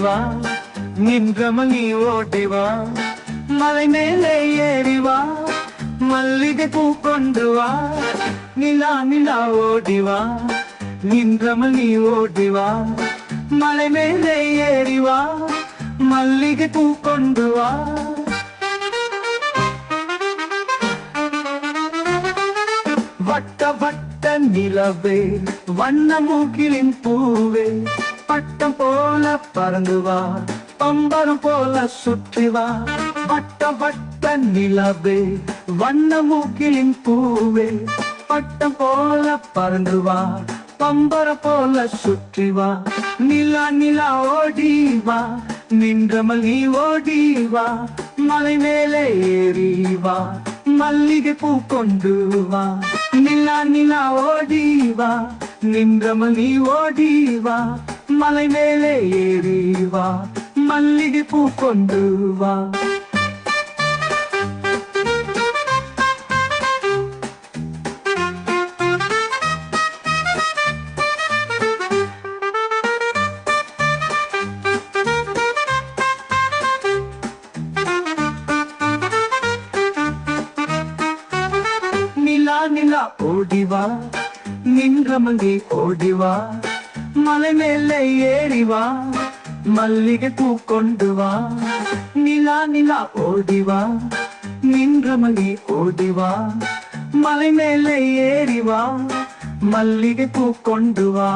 ஓடிவா நின்றமல் நீ ஓடிவா மலை மேலே ஏறிவா மல்லிகை பூ கொண்டு வா நிலா நிலா ஓடிவா நின்றமல் நீ ஓடிவா மலை மேலே ஏறிவா மல்லிகை பூ கொண்டு வா வட்ட வட்ட நிலவே வண்ண மூக்கிலின் பூவே பட்டம் போல பறந்து வா பம்பரம் போல சுற்றி வா வட்ட வட்ட நிலவே வண்ண மூக்கிலின் பூவே பட்டம் போல பறந்து வா பம்பரம் போல சுற்றி வா நிலா நிலா ஓடி வா நின்றமல் நீ ஓடி வா மலை மேலே ஏறி வா மல்லிகை பூ கொண்டு வா நிலா நிலா ஓடி வா நின்றமல் நீ ஓடி வா மலை மேலே ஏறி வா மல்லிகை பூ கொண்டு வா நிலா நிலா ஓடிவா நின்றமல் நீ ஓடிவா மலை மேலே ஏறிவா மல்லிகை பூ கொண்டு வா நிலா நிலா ஓடிவா நின்றமல் நீ ஓடிவா மலை மேலே ஏறிவா மல்லிகை பூ கொண்டு வா